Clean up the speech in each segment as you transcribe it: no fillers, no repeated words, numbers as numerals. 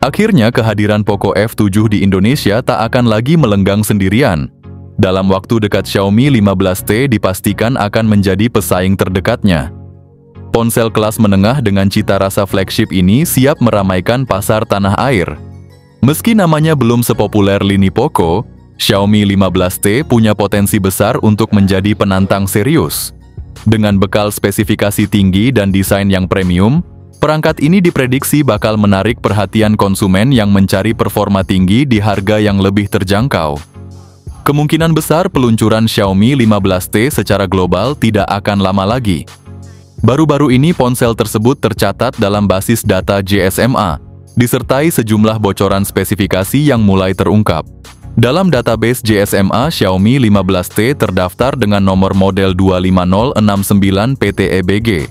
Akhirnya kehadiran Poco F7 di Indonesia tak akan lagi melenggang sendirian. Dalam waktu dekat Xiaomi 15T dipastikan akan menjadi pesaing terdekatnya. Ponsel kelas menengah dengan cita rasa flagship ini siap meramaikan pasar tanah air. Meski namanya belum sepopuler lini Poco, Xiaomi 15T punya potensi besar untuk menjadi penantang serius. Dengan bekal spesifikasi tinggi dan desain yang premium, perangkat ini diprediksi bakal menarik perhatian konsumen yang mencari performa tinggi di harga yang lebih terjangkau. Kemungkinan besar peluncuran Xiaomi 15T secara global tidak akan lama lagi. Baru-baru ini ponsel tersebut tercatat dalam basis data GSMA, disertai sejumlah bocoran spesifikasi yang mulai terungkap. Dalam database GSMA, Xiaomi 15T terdaftar dengan nomor model 25069 PTEBG.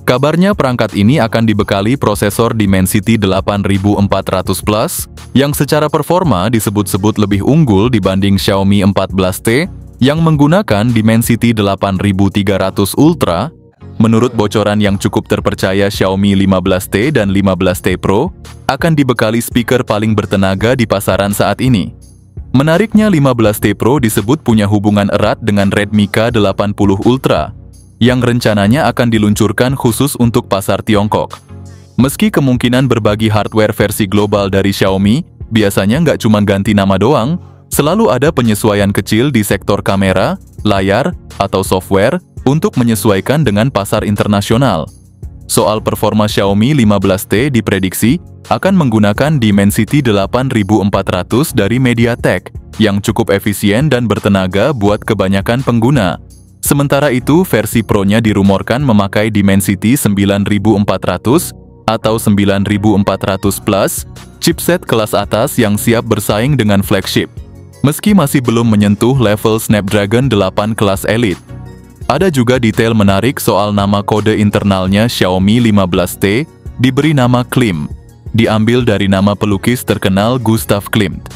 Kabarnya perangkat ini akan dibekali prosesor Dimensity 8400 Plus, yang secara performa disebut-sebut lebih unggul dibanding Xiaomi 14T, yang menggunakan Dimensity 8300 Ultra. Menurut bocoran yang cukup terpercaya, Xiaomi 15T dan 15T Pro akan dibekali speaker paling bertenaga di pasaran saat ini. Menariknya, 15T Pro disebut punya hubungan erat dengan Redmi K80 Ultra, yang rencananya akan diluncurkan khusus untuk pasar Tiongkok. Meski kemungkinan berbagi hardware versi global dari Xiaomi, biasanya nggak cuma ganti nama doang, selalu ada penyesuaian kecil di sektor kamera, layar, atau software untuk menyesuaikan dengan pasar internasional. Soal performa Xiaomi 15T diprediksi akan menggunakan Dimensity 8400 dari MediaTek, yang cukup efisien dan bertenaga buat kebanyakan pengguna. Sementara itu, versi Pro-nya dirumorkan memakai Dimensity 9400 atau 9400 Plus, chipset kelas atas yang siap bersaing dengan flagship. Meski masih belum menyentuh level Snapdragon 8 kelas elite. Ada juga detail menarik soal nama kode internalnya. Xiaomi 15T diberi nama Klim, diambil dari nama pelukis terkenal Gustav Klimt.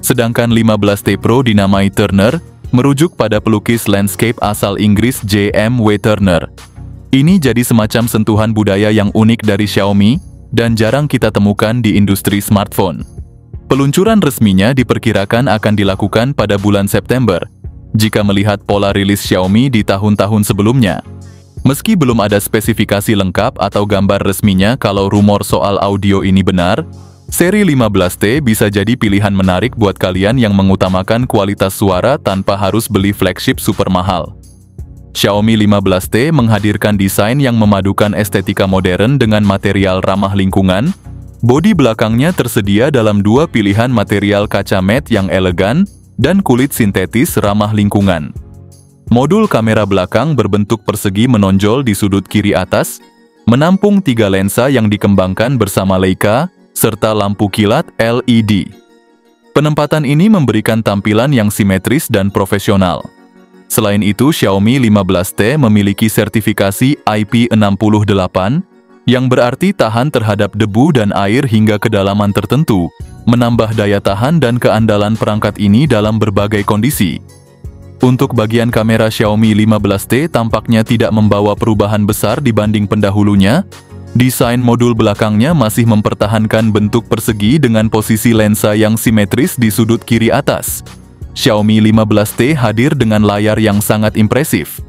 Sedangkan 15T Pro dinamai Turner, merujuk pada pelukis landscape asal Inggris J.M.W. Turner. Ini jadi semacam sentuhan budaya yang unik dari Xiaomi dan jarang kita temukan di industri smartphone. Peluncuran resminya diperkirakan akan dilakukan pada bulan September, jika melihat pola rilis Xiaomi di tahun-tahun sebelumnya. Meski belum ada spesifikasi lengkap atau gambar resminya kalau rumor soal audio ini benar, seri 15T bisa jadi pilihan menarik buat kalian yang mengutamakan kualitas suara tanpa harus beli flagship super mahal. Xiaomi 15T menghadirkan desain yang memadukan estetika modern dengan material ramah lingkungan. Bodi belakangnya tersedia dalam dua pilihan material kaca matte yang elegan dan kulit sintetis ramah lingkungan. Modul kamera belakang berbentuk persegi menonjol di sudut kiri atas, menampung 3 lensa yang dikembangkan bersama Leica, serta lampu kilat LED. Penempatan ini memberikan tampilan yang simetris dan profesional. Selain itu, Xiaomi 15T memiliki sertifikasi IP68, yang berarti tahan terhadap debu dan air hingga kedalaman tertentu, menambah daya tahan dan keandalan perangkat ini dalam berbagai kondisi. Untuk bagian kamera, Xiaomi 15T tampaknya tidak membawa perubahan besar dibanding pendahulunya. Desain modul belakangnya masih mempertahankan bentuk persegi dengan posisi lensa yang simetris di sudut kiri atas. Xiaomi 15T hadir dengan layar yang sangat impresif.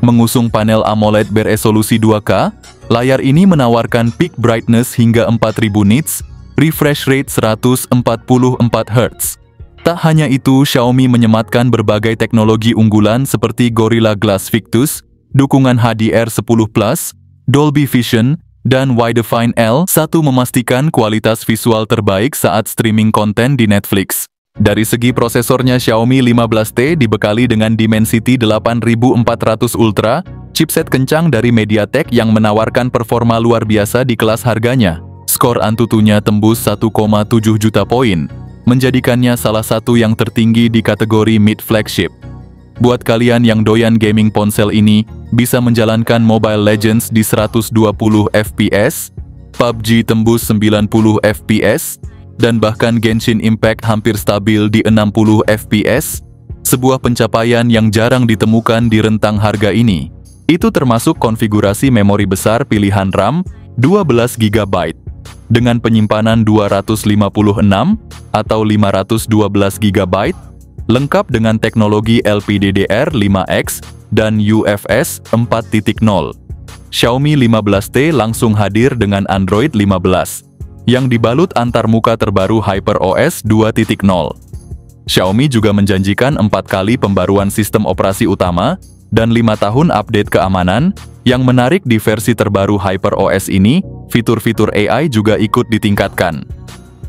Mengusung panel AMOLED beresolusi 2K, layar ini menawarkan peak brightness hingga 4000 nits, refresh rate 144 Hz. Tak hanya itu, Xiaomi menyematkan berbagai teknologi unggulan seperti Gorilla Glass Victus, dukungan HDR10+, Dolby Vision, dan Widefine L1 memastikan kualitas visual terbaik saat streaming konten di Netflix. Dari segi prosesornya, Xiaomi 15T dibekali dengan Dimensity 8400 Ultra, chipset kencang dari MediaTek yang menawarkan performa luar biasa di kelas harganya. Skor Antutunya tembus 1,7 juta poin, menjadikannya salah satu yang tertinggi di kategori mid flagship. Buat kalian yang doyan gaming, ponsel ini bisa menjalankan Mobile Legends di 120 fps, PUBG tembus 90 fps, dan bahkan Genshin Impact hampir stabil di 60 fps, sebuah pencapaian yang jarang ditemukan di rentang harga ini. Itu termasuk konfigurasi memori besar pilihan RAM 12 GB. dengan penyimpanan 256 atau 512 GB, lengkap dengan teknologi LPDDR5X dan UFS 4.0. Xiaomi 15T langsung hadir dengan Android 15, yang dibalut antarmuka terbaru HyperOS 2.0. Xiaomi juga menjanjikan 4 kali pembaruan sistem operasi utama dan 5 tahun update keamanan. Yang menarik di versi terbaru HyperOS ini, fitur-fitur AI juga ikut ditingkatkan.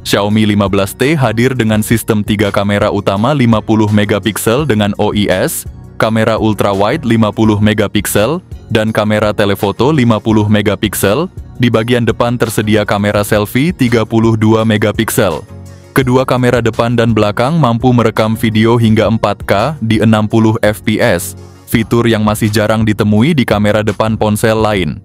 Xiaomi 15T hadir dengan sistem 3 kamera utama 50 megapiksel dengan OIS, kamera ultrawide 50 megapiksel, dan kamera telefoto 50 megapiksel. Di bagian depan tersedia kamera selfie 32 megapiksel. Kedua kamera depan dan belakang mampu merekam video hingga 4K di 60 fps, fitur yang masih jarang ditemui di kamera depan ponsel lain.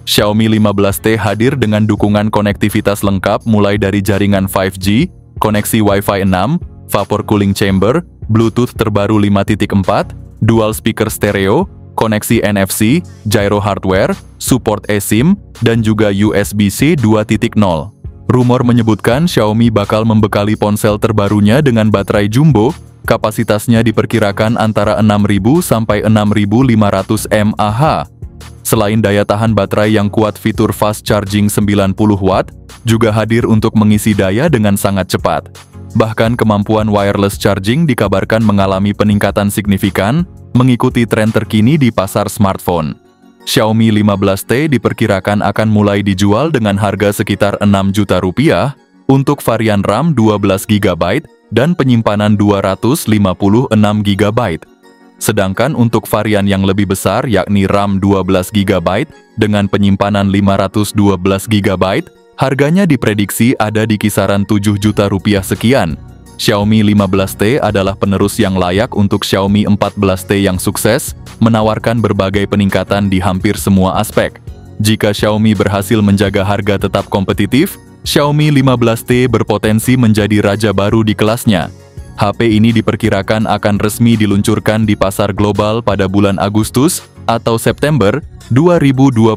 Xiaomi 15T hadir dengan dukungan konektivitas lengkap mulai dari jaringan 5G, koneksi Wi-Fi 6, vapor cooling chamber, Bluetooth terbaru 5.4, dual speaker stereo, koneksi NFC, gyro hardware, support eSIM, dan juga USB-C 2.0. Rumor menyebutkan Xiaomi bakal membekali ponsel terbarunya dengan baterai jumbo, kapasitasnya diperkirakan antara 6.000 sampai 6.500 mAh. Selain daya tahan baterai yang kuat, fitur fast charging 90 watt juga hadir untuk mengisi daya dengan sangat cepat. Bahkan kemampuan wireless charging dikabarkan mengalami peningkatan signifikan, mengikuti tren terkini di pasar smartphone. Xiaomi 15T diperkirakan akan mulai dijual dengan harga sekitar 6 juta rupiah untuk varian RAM 12 GB dan penyimpanan 256 GB. Sedangkan untuk varian yang lebih besar yakni RAM 12 GB dengan penyimpanan 512 GB, harganya diprediksi ada di kisaran 7 juta rupiah sekian. Xiaomi 15T adalah penerus yang layak untuk Xiaomi 14T yang sukses, menawarkan berbagai peningkatan di hampir semua aspek. Jika Xiaomi berhasil menjaga harga tetap kompetitif, Xiaomi 15T berpotensi menjadi raja baru di kelasnya. HP ini diperkirakan akan resmi diluncurkan di pasar global pada bulan Agustus atau September 2025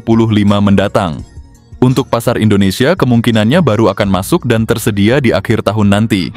mendatang. Untuk pasar Indonesia, kemungkinannya baru akan masuk dan tersedia di akhir tahun nanti.